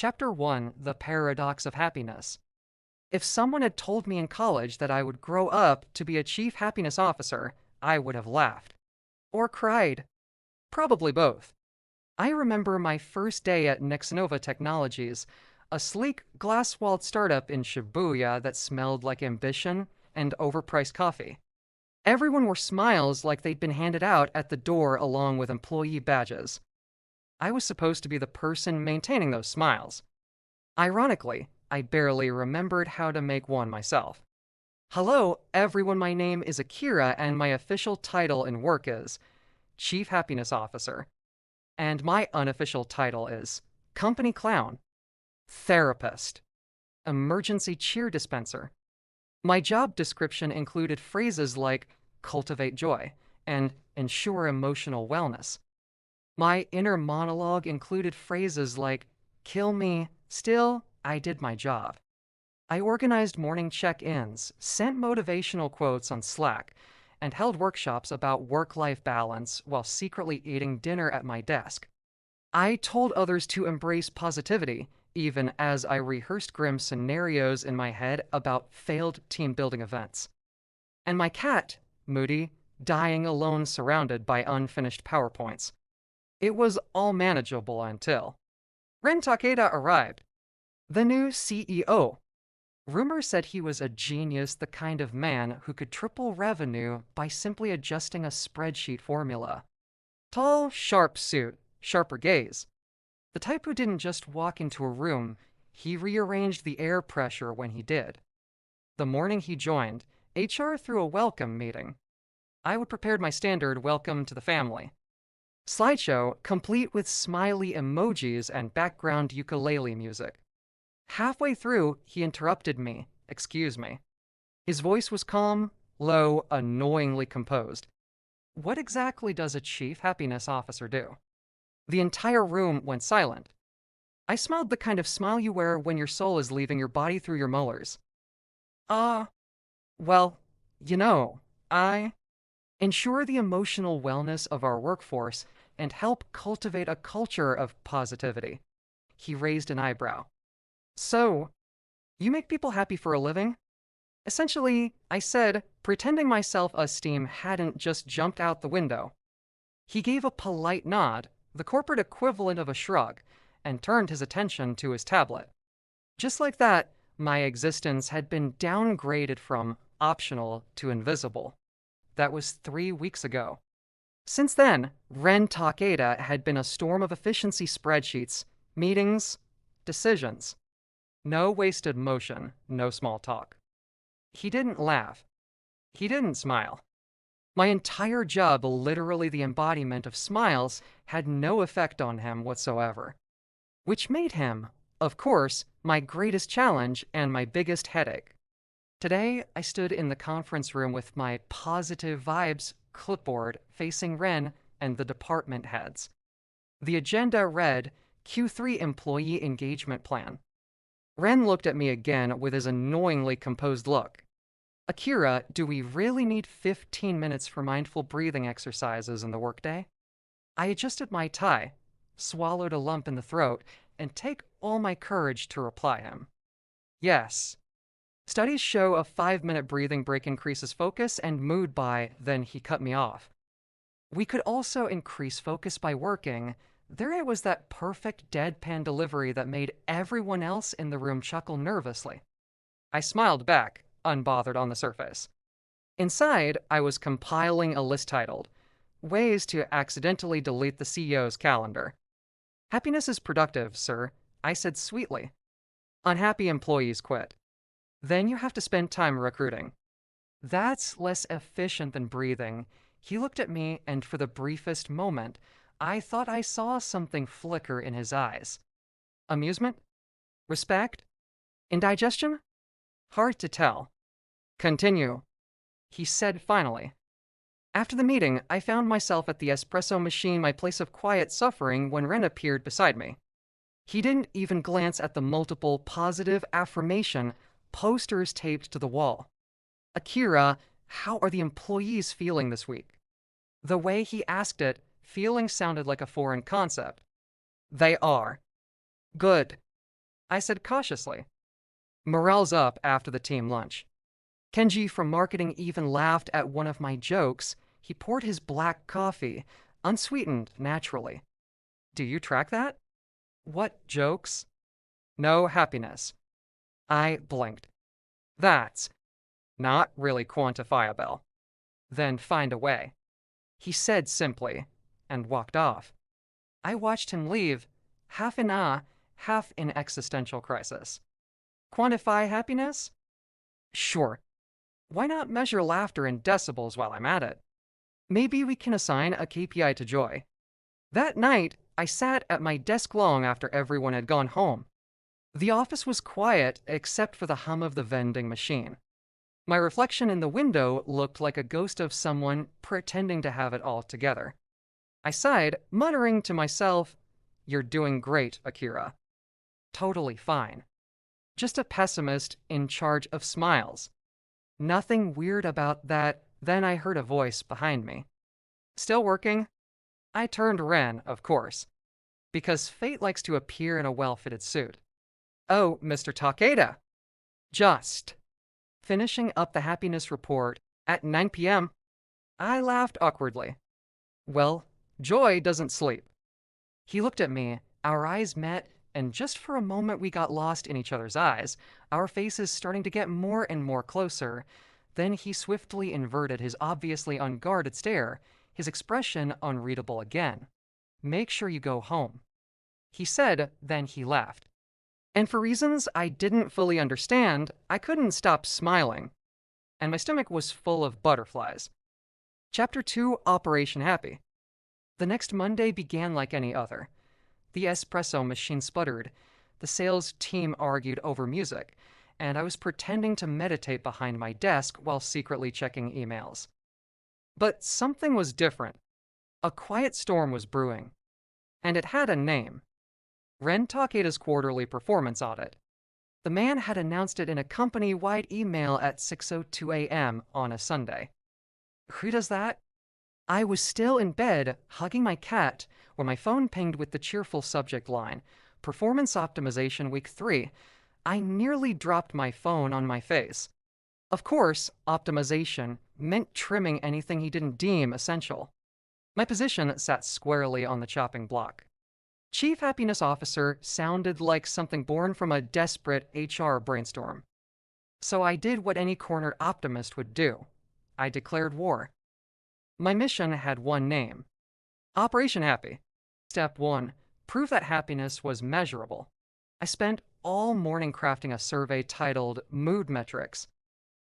Chapter 1: The Paradox of Happiness. If someone had told me in college that I would grow up to be a chief happiness officer, I would have laughed. Or cried. Probably both. I remember my first day at Nexnova Technologies, a sleek, glass-walled startup in Shibuya that smelled like ambition and overpriced coffee. Everyone wore smiles like they'd been handed out at the door along with employee badges. I was supposed to be the person maintaining those smiles. Ironically, I barely remembered how to make one myself. Hello, everyone, my name is Akira and my official title in work is Chief Happiness Officer. And my unofficial title is Company Clown, Therapist, Emergency Cheer Dispenser. My job description included phrases like cultivate joy and ensure emotional wellness. My inner monologue included phrases like kill me, still, I did my job. I organized morning check-ins, sent motivational quotes on Slack, and held workshops about work-life balance while secretly eating dinner at my desk. I told others to embrace positivity, even as I rehearsed grim scenarios in my head about failed team-building events. And my cat, Moody, dying alone surrounded by unfinished PowerPoints. It was all manageable until Ren Akira arrived, the new CEO. Rumor said he was a genius, the kind of man who could triple revenue by simply adjusting a spreadsheet formula. Tall, sharp suit, sharper gaze. The type who didn't just walk into a room, he rearranged the air pressure when he did. The morning he joined, HR threw a welcome meeting. I would prepared my standard welcome to the family slideshow, complete with smiley emojis and background ukulele music. Halfway through, he interrupted me. Excuse me. His voice was calm, low, annoyingly composed. What exactly does a chief happiness officer do? The entire room went silent. I smiled the kind of smile you wear when your soul is leaving your body through your molars. Well, I ensure the emotional wellness of our workforce and help cultivate a culture of positivity. He raised an eyebrow. So, you make people happy for a living? Essentially, I said, pretending my self-esteem hadn't just jumped out the window. He gave a polite nod, the corporate equivalent of a shrug, and turned his attention to his tablet. Just like that, my existence had been downgraded from optional to invisible. That was 3 weeks ago. Since then, Ren Takeda had been a storm of efficiency spreadsheets, meetings, decisions. No wasted motion, no small talk. He didn't laugh. He didn't smile. My entire job, literally the embodiment of smiles, had no effect on him whatsoever. Which made him, of course, my greatest challenge and my biggest headache. Today, I stood in the conference room with my positive vibes clipboard facing Ren and the department heads. The agenda read, Q3 Employee Engagement Plan. Ren looked at me again with his annoyingly composed look. Akira, do we really need 15 minutes for mindful breathing exercises in the workday? I adjusted my tie, swallowed a lump in the throat, and take all my courage to reply him. Yes. Studies show a 5-minute breathing break increases focus and mood by, then he cut me off. We could also increase focus by working. There it was, that perfect deadpan delivery that made everyone else in the room chuckle nervously. I smiled back, unbothered on the surface. Inside, I was compiling a list titled, Ways to Accidentally Delete the CEO's Calendar. Happiness is productive, sir, I said sweetly. Unhappy employees quit. Then you have to spend time recruiting. That's less efficient than breathing. He looked at me, and for the briefest moment, I thought I saw something flicker in his eyes. Amusement? Respect? Indigestion? Hard to tell. Continue, he said finally. After the meeting, I found myself at the espresso machine, my place of quiet suffering, when Ren appeared beside me. He didn't even glance at the multiple positive affirmation posters taped to the wall. Akira, how are the employees feeling this week? The way he asked it, feeling sounded like a foreign concept. They are. Good. I said cautiously. Morale's up after the team lunch. Kenji from marketing even laughed at one of my jokes. He poured his black coffee, unsweetened naturally. Do you track that? What jokes? No happiness. I blinked. That's not really quantifiable. Then find a way. He said simply, and walked off. I watched him leave, half in awe, half in existential crisis. Quantify happiness? Sure. Why not measure laughter in decibels while I'm at it? Maybe we can assign a KPI to joy. That night, I sat at my desk long after everyone had gone home. The office was quiet except for the hum of the vending machine. My reflection in the window looked like a ghost of someone pretending to have it all together. I sighed, muttering to myself, "You're doing great, Akira." Totally fine. Just a pessimist in charge of smiles. Nothing weird about that. Then I heard a voice behind me. Still working? I turned Ren, of course, because fate likes to appear in a well-fitted suit. Oh, Mr. Takeda. Just finishing up the happiness report at 9 p.m. I laughed awkwardly. Well, joy doesn't sleep. He looked at me, our eyes met, and just for a moment we got lost in each other's eyes, our faces starting to get more and more closer. Then he swiftly inverted his obviously unguarded stare, his expression unreadable again. Make sure you go home. He said, then he laughed. And for reasons I didn't fully understand, I couldn't stop smiling. And my stomach was full of butterflies. Chapter 2, Operation Happy. The next Monday began like any other. The espresso machine sputtered, the sales team argued over music, and I was pretending to meditate behind my desk while secretly checking emails. But something was different. A quiet storm was brewing. And it had a name. Ren Takeda's quarterly performance audit. The man had announced it in a company-wide email at 6:02 a.m. on a Sunday. Who does that? I was still in bed, hugging my cat, when my phone pinged with the cheerful subject line, Performance Optimization Week 3. I nearly dropped my phone on my face. Of course, optimization meant trimming anything he didn't deem essential. My position sat squarely on the chopping block. Chief Happiness Officer sounded like something born from a desperate HR brainstorm. So I did what any cornered optimist would do. I declared war. My mission had one name. Operation Happy. Step 1. Prove that happiness was measurable. I spent all morning crafting a survey titled Mood Metrics.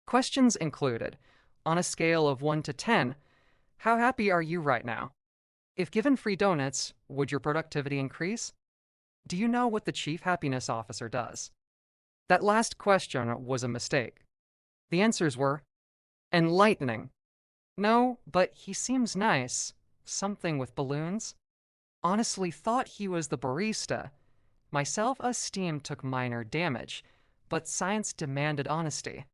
Questions included, on a scale of 1 to 10, how happy are you right now? If given free donuts, would your productivity increase? Do you know what the Chief Happiness Officer does? That last question was a mistake. The answers were enlightening. No, but he seems nice. Something with balloons. Honestly thought he was the barista. My self-esteem took minor damage, but science demanded honesty.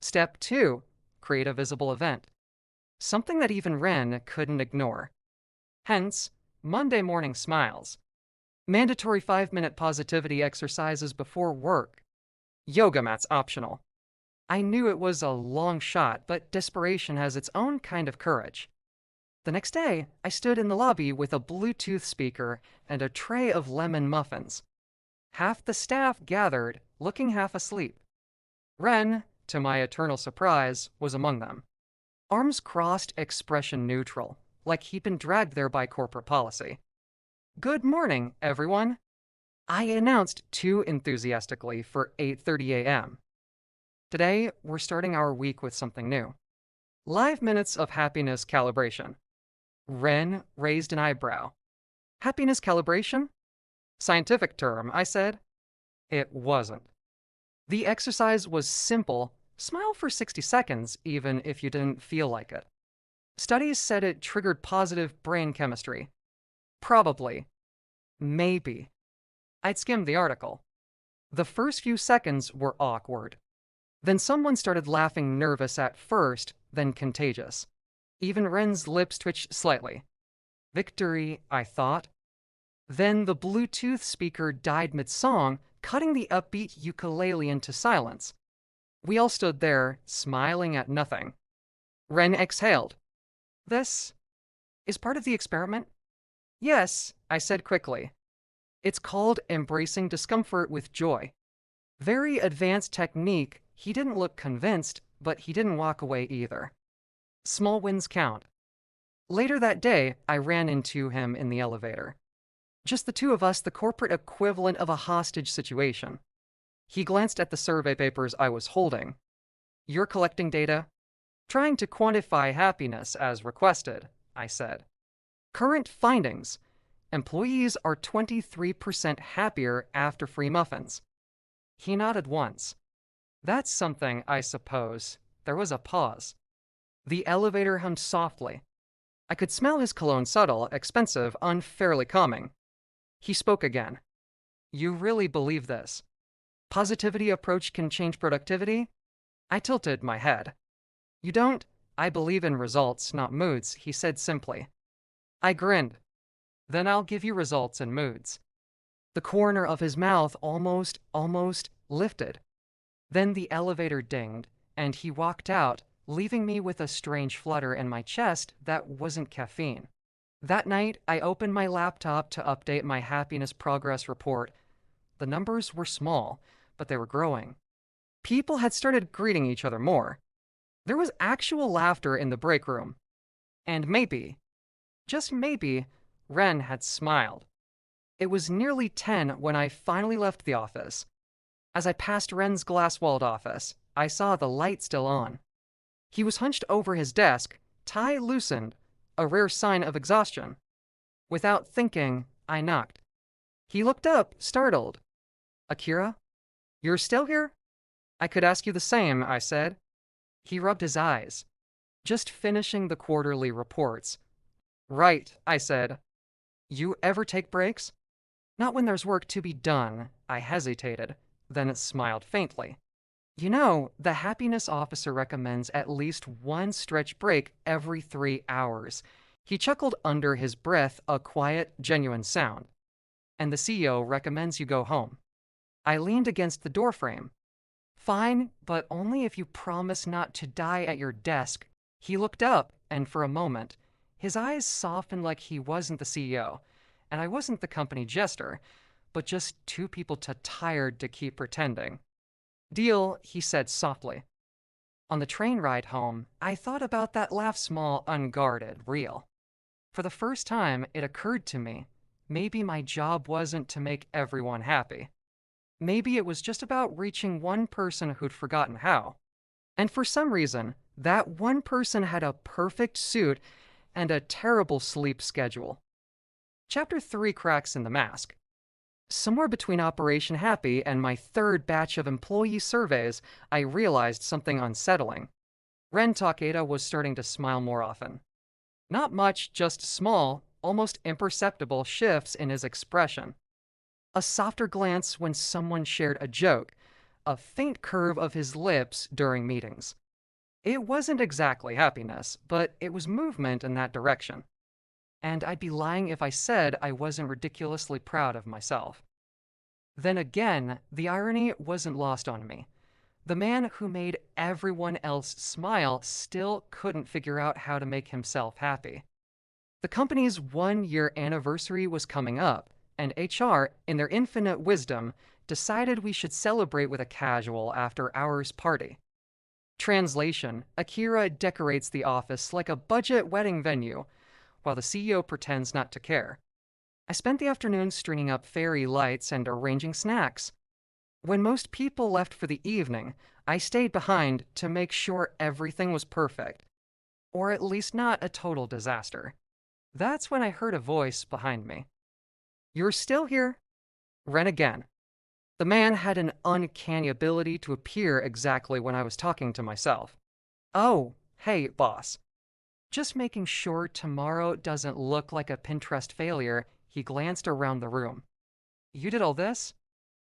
Step 2. Create a visible event. Something that even Ren couldn't ignore. Hence, Monday morning smiles. Mandatory 5-minute positivity exercises before work. Yoga mats optional. I knew it was a long shot, but desperation has its own kind of courage. The next day, I stood in the lobby with a Bluetooth speaker and a tray of lemon muffins. Half the staff gathered, looking half asleep. Ren, to my eternal surprise, was among them. Arms crossed, expression neutral, like he'd been dragged there by corporate policy. Good morning, everyone, I announced too enthusiastically for 8:30 a.m. Today, we're starting our week with something new. Live minutes of happiness calibration. Ren raised an eyebrow. Happiness calibration? Scientific term, I said. It wasn't. The exercise was simple. Smile for 60 seconds, even if you didn't feel like it. Studies said it triggered positive brain chemistry. Probably. Maybe. I'd skimmed the article. The first few seconds were awkward. Then someone started laughing, nervous at first, then contagious. Even Ren's lips twitched slightly. Victory, I thought. Then the Bluetooth speaker died mid-song, cutting the upbeat ukulele into silence. We all stood there, smiling at nothing. Ren exhaled. This is part of the experiment? Yes, I said quickly. It's called embracing discomfort with joy. Very advanced technique. He didn't look convinced, but he didn't walk away either. Small wins count. Later that day, I ran into him in the elevator. Just the two of us, the corporate equivalent of a hostage situation. He glanced at the survey papers I was holding. You're collecting data? Trying to quantify happiness as requested, I said. Current findings. Employees are 23% happier after free muffins. He nodded once. That's something, I suppose. There was a pause. The elevator hummed softly. I could smell his cologne, subtle, expensive, unfairly calming. He spoke again. You really believe this? Positivity approach can change productivity? I tilted my head. You don't? I believe in results, not moods, he said simply. I grinned. Then I'll give you results and moods. The corner of his mouth almost lifted. Then the elevator dinged, and he walked out, leaving me with a strange flutter in my chest that wasn't caffeine. That night, I opened my laptop to update my happiness progress report. The numbers were small, but they were growing. People had started greeting each other more. There was actual laughter in the break room. And maybe, just maybe, Ren had smiled. It was nearly 10 when I finally left the office. As I passed Ren's glass-walled office, I saw the light still on. He was hunched over his desk, tie loosened, a rare sign of exhaustion. Without thinking, I knocked. He looked up, startled. Akira? You're still here? I could ask you the same, I said. He rubbed his eyes. Just finishing the quarterly reports. Right, I said. You ever take breaks? Not when there's work to be done, I hesitated, then smiled faintly. You know, the happiness officer recommends at least one stretch break every 3 hours. He chuckled under his breath, a quiet, genuine sound. And the CEO recommends you go home. I leaned against the doorframe. Fine, but only if you promise not to die at your desk. He looked up, and for a moment, his eyes softened like he wasn't the CEO, and I wasn't the company jester, but just two people too tired to keep pretending. Deal, he said softly. On the train ride home, I thought about that laugh, small, unguarded, real. For the first time, it occurred to me, maybe my job wasn't to make everyone happy. Maybe it was just about reaching one person who'd forgotten how. And for some reason, that one person had a perfect suit and a terrible sleep schedule. Chapter 3 Cracks in the Mask. Somewhere between Operation Happy and my third batch of employee surveys, I realized something unsettling. Ren Akira was starting to smile more often. Not much, just small, almost imperceptible shifts in his expression. A softer glance when someone shared a joke, a faint curve of his lips during meetings. It wasn't exactly happiness, but it was movement in that direction. And I'd be lying if I said I wasn't ridiculously proud of myself. Then again, the irony wasn't lost on me. The man who made everyone else smile still couldn't figure out how to make himself happy. The company's 1-year anniversary was coming up, and HR, in their infinite wisdom, decided we should celebrate with a casual after-hours party. Translation: Akira decorates the office like a budget wedding venue, while the CEO pretends not to care. I spent the afternoon stringing up fairy lights and arranging snacks. When most people left for the evening, I stayed behind to make sure everything was perfect, or at least not a total disaster. That's when I heard a voice behind me. You're still here? Ren again. The man had an uncanny ability to appear exactly when I was talking to myself. Oh, hey, boss. Just making sure tomorrow doesn't look like a Pinterest failure. He glanced around the room. You did all this?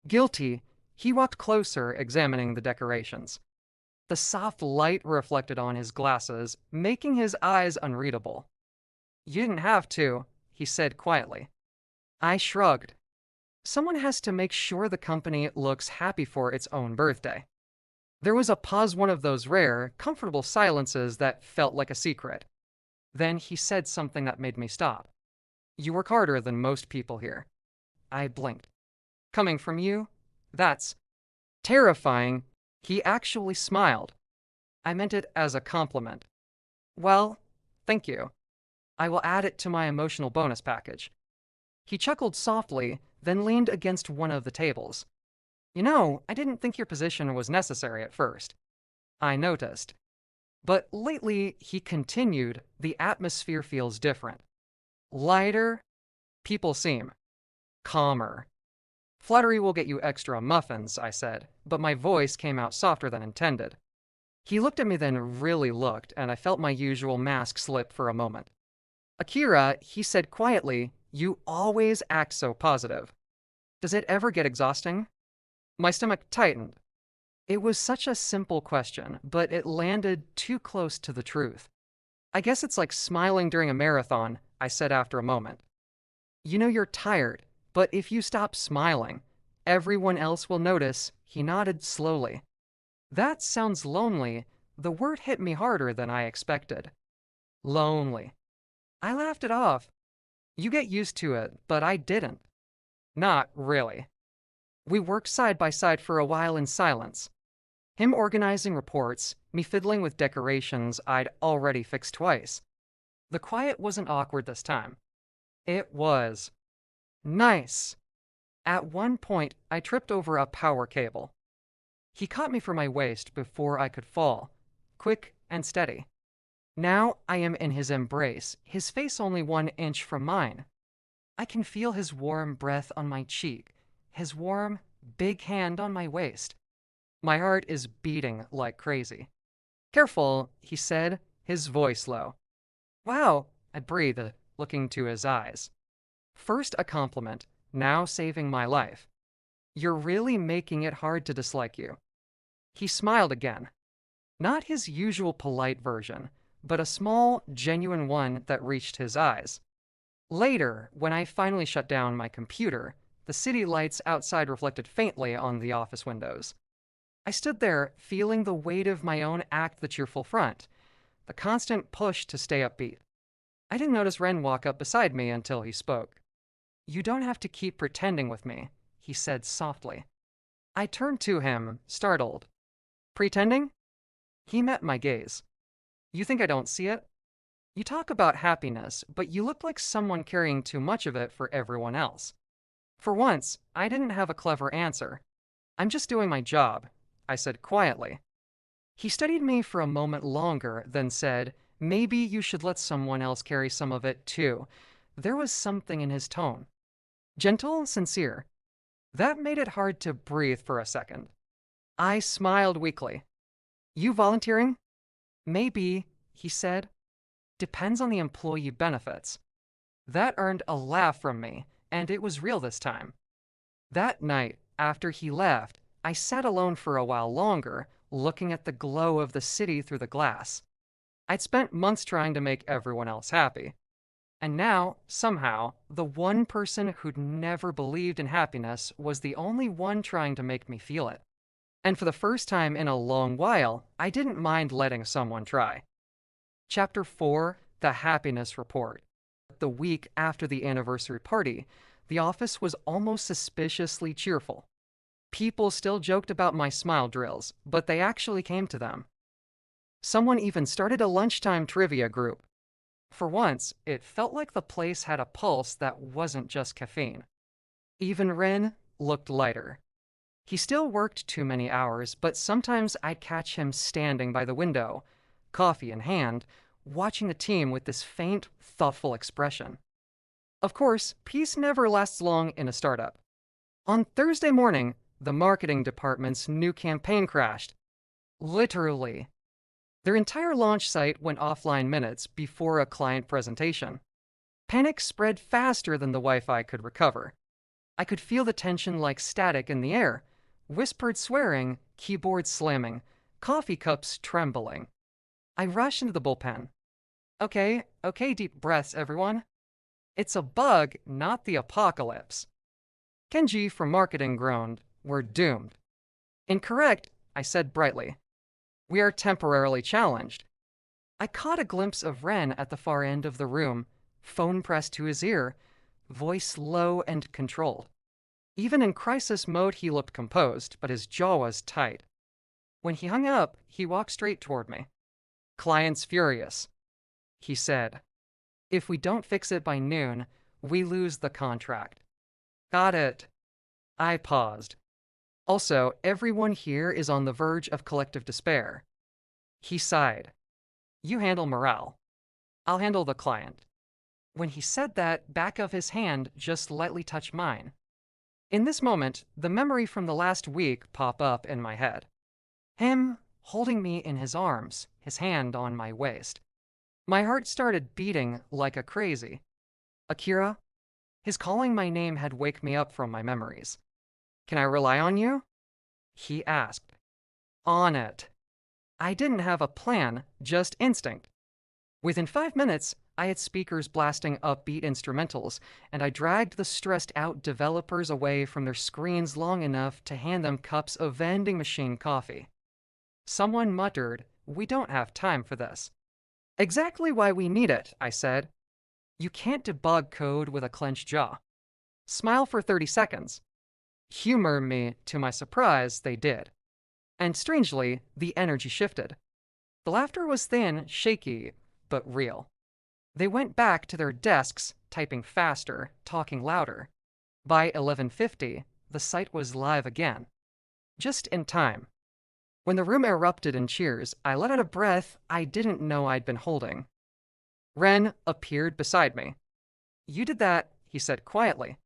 Guilty. He walked closer, examining the decorations. The soft light reflected on his glasses, making his eyes unreadable. You didn't have to, he said quietly. I shrugged. Someone has to make sure the company looks happy for its own birthday. There was a pause, one of those rare, comfortable silences that felt like a secret. Then he said something that made me stop. You work harder than most people here. I blinked. Coming from you? That's terrifying. He actually smiled. I meant it as a compliment. Well, thank you. I will add it to my emotional bonus package. He chuckled softly, then leaned against one of the tables. You know, I didn't think your position was necessary at first. I noticed. But lately, he continued, the atmosphere feels different. Lighter, people seem calmer. Flattery will get you extra muffins, I said, but my voice came out softer than intended. He looked at me, then really looked, and I felt my usual mask slip for a moment. Akira, he said quietly, you always act so positive. Does it ever get exhausting? My stomach tightened. It was such a simple question, but it landed too close to the truth. I guess it's like smiling during a marathon, I said after a moment. You know you're tired, but if you stop smiling, everyone else will notice. He nodded slowly. That sounds lonely. The word hit me harder than I expected. Lonely. I laughed it off. You get used to it, but I didn't. Not really. We worked side by side for a while in silence. Him organizing reports, me fiddling with decorations I'd already fixed twice. The quiet wasn't awkward this time. It was nice. At one point, I tripped over a power cable. He caught me for my waist before I could fall, quick and steady. Now I am in his embrace, his face only 1 inch from mine. I can feel his warm breath on my cheek, his warm, big hand on my waist. My heart is beating like crazy. Careful, he said, his voice low. Wow, I breathed, looking to his eyes. First a compliment, now saving my life. You're really making it hard to dislike you. He smiled again. Not his usual polite version, but a small, genuine one that reached his eyes. Later, when I finally shut down my computer, the city lights outside reflected faintly on the office windows. I stood there, feeling the weight of my own act, the cheerful front, the constant push to stay upbeat. I didn't notice Ren walk up beside me until he spoke. You don't have to keep pretending with me, he said softly. I turned to him, startled. Pretending? He met my gaze. You think I don't see it? You talk about happiness, but you look like someone carrying too much of it for everyone else. For once, I didn't have a clever answer. I'm just doing my job, I said quietly. He studied me for a moment longer, then said, maybe you should let someone else carry some of it too. There was something in his tone. Gentle, sincere. That made it hard to breathe for a second. I smiled weakly. You volunteering? Maybe, he said. Depends on the employee benefits. That earned a laugh from me, and it was real this time. That night, after he left, I sat alone for a while longer, looking at the glow of the city through the glass. I'd spent months trying to make everyone else happy. And now, somehow, the one person who'd never believed in happiness was the only one trying to make me feel it. And for the first time in a long while, I didn't mind letting someone try. Chapter 4, The Happiness Report. The week after the anniversary party, the office was almost suspiciously cheerful. People still joked about my smile drills, but they actually came to them. Someone even started a lunchtime trivia group. For once, it felt like the place had a pulse that wasn't just caffeine. Even Ren looked lighter. He still worked too many hours, but sometimes I'd catch him standing by the window, coffee in hand, watching the team with this faint, thoughtful expression. Of course, peace never lasts long in a startup. On Thursday morning, the marketing department's new campaign crashed. Literally. Their entire launch site went offline minutes before a client presentation. Panic spread faster than the Wi-Fi could recover. I could feel the tension like static in the air, whispered swearing, keyboards slamming, coffee cups trembling. I rushed into the bullpen. Okay, deep breaths, everyone. It's a bug, not the apocalypse. Kenji from marketing groaned, "We're doomed." "Incorrect," I said brightly. "We are temporarily challenged." I caught a glimpse of Ren at the far end of the room, phone pressed to his ear, voice low and controlled. Even in crisis mode, he looked composed, but his jaw was tight. When he hung up, he walked straight toward me. "Client's furious," he said. "If we don't fix it by noon, we lose the contract." "Got it." I paused. "Also, everyone here is on the verge of collective despair." He sighed. "You handle morale. I'll handle the client." When he said that, back of his hand just lightly touched mine. In this moment, the memory from the last week popped up in my head. Him holding me in his arms, his hand on my waist. My heart started beating like a crazy. "Akira?" His calling my name had waked me up from my memories. "Can I rely on you?" he asked. On it. I didn't have a plan, just instinct. Within 5 minutes, I had speakers blasting upbeat instrumentals, and I dragged the stressed-out developers away from their screens long enough to hand them cups of vending machine coffee. Someone muttered, "We don't have time for this." "Exactly why we need it," I said. "You can't debug code with a clenched jaw. Smile for 30 seconds. Humor me, to my surprise, they did. And strangely, the energy shifted. The laughter was thin, shaky, but real. They went back to their desks, typing faster, talking louder. By 11:50, the site was live again. Just in time. When the room erupted in cheers, I let out a breath I didn't know I'd been holding. Ren appeared beside me. "You did that," he said quietly.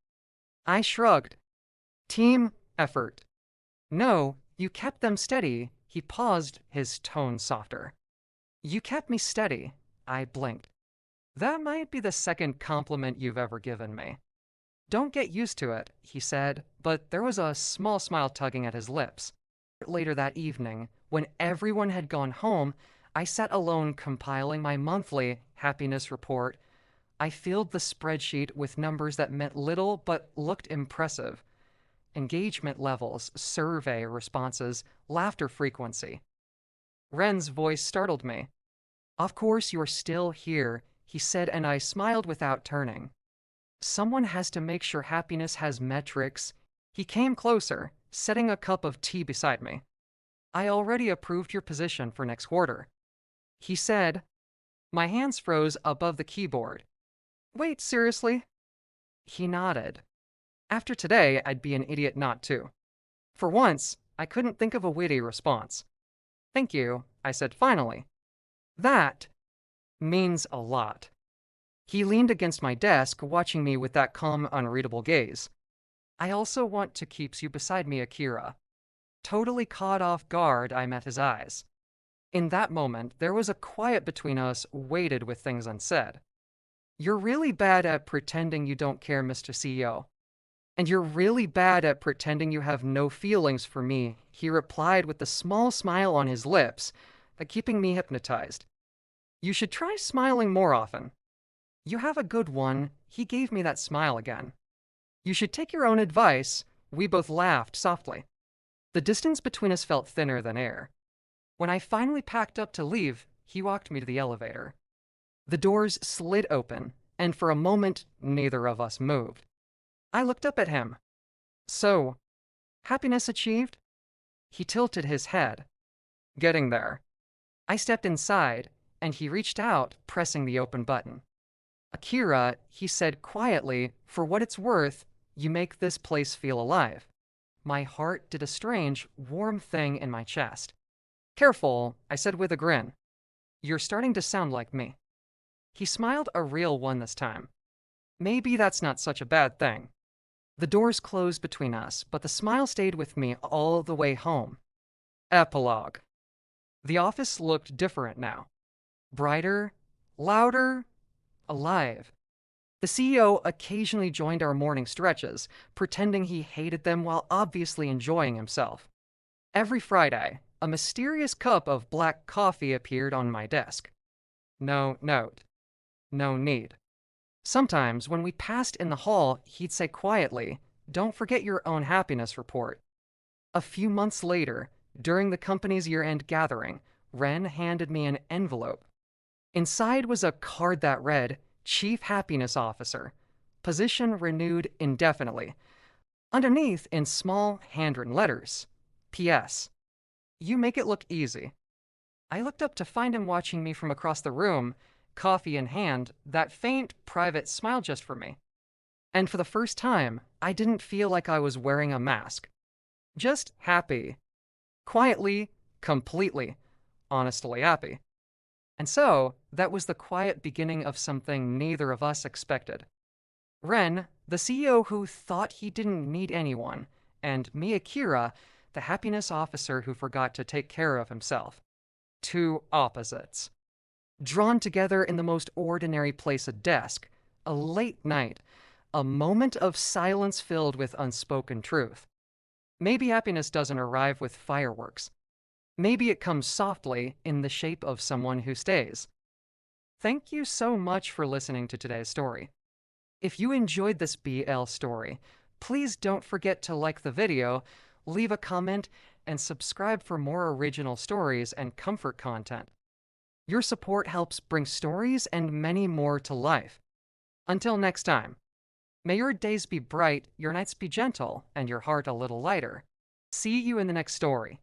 I shrugged. "Team effort." "No, you kept them steady." He paused, his tone softer. "You kept me steady." I blinked. "That might be the second compliment you've ever given me." "Don't get used to it," he said, but there was a small smile tugging at his lips. Later that evening, when everyone had gone home, I sat alone compiling my monthly happiness report. I filled the spreadsheet with numbers that meant little but looked impressive. Engagement levels, survey responses, laughter frequency. Ren's voice startled me. "Of course you're still here," he said, and I smiled without turning. "Someone has to make sure happiness has metrics." He came closer, setting a cup of tea beside me. "I already approved your position for next quarter," he said. My hands froze above the keyboard. "Wait, seriously?" He nodded. After today, I'd be an idiot not to. For once, I couldn't think of a witty response. "Thank you," I said finally. "That means a lot." He leaned against my desk, watching me with that calm, unreadable gaze. "I also want to keep you beside me, Akira." Totally caught off guard, I met his eyes. In that moment, there was a quiet between us, weighted with things unsaid. "You're really bad at pretending you don't care, Mr. CEO. And you're really bad at pretending you have no feelings for me," he replied with a small smile on his lips, keeping me hypnotized. "You should try smiling more often." "You have a good one." He gave me that smile again. "You should take your own advice." We both laughed softly. The distance between us felt thinner than air. When I finally packed up to leave, he walked me to the elevator. The doors slid open, and for a moment, neither of us moved. I looked up at him. "So, happiness achieved?" He tilted his head. "Getting there." I stepped inside, and he reached out, pressing the open button. "Akira," he said quietly, "for what it's worth, you make this place feel alive." My heart did a strange, warm thing in my chest. "Careful," I said with a grin. "You're starting to sound like me." He smiled, a real one this time. "Maybe that's not such a bad thing." The doors closed between us, but the smile stayed with me all the way home. Epilogue. The office looked different now. Brighter, louder, alive. The CEO occasionally joined our morning stretches, pretending he hated them while obviously enjoying himself. Every Friday, a mysterious cup of black coffee appeared on my desk. No note. No need. Sometimes, when we passed in the hall, he'd say quietly, don't forget your own happiness report. A few months later, during the company's year-end gathering, Ren handed me an envelope. Inside was a card that read, Chief Happiness Officer, position renewed indefinitely. Underneath, in small, handwritten letters, P.S. You make it look easy. I looked up to find him watching me from across the room, coffee in hand, that faint, private smile just for me. And for the first time, I didn't feel like I was wearing a mask. Just happy. Quietly, completely, honestly happy. And so, that was the quiet beginning of something neither of us expected. Ren, the CEO who thought he didn't need anyone, and me, Akira, the happiness officer who forgot to take care of himself. Two opposites. Drawn together in the most ordinary place, a desk, a late night, a moment of silence filled with unspoken truth. Maybe happiness doesn't arrive with fireworks. Maybe it comes softly in the shape of someone who stays. Thank you so much for listening to today's story. If you enjoyed this BL story, please don't forget to like the video, leave a comment, and subscribe for more original stories and comfort content. Your support helps bring stories and many more to life. Until next time, may your days be bright, your nights be gentle, and your heart a little lighter. See you in the next story.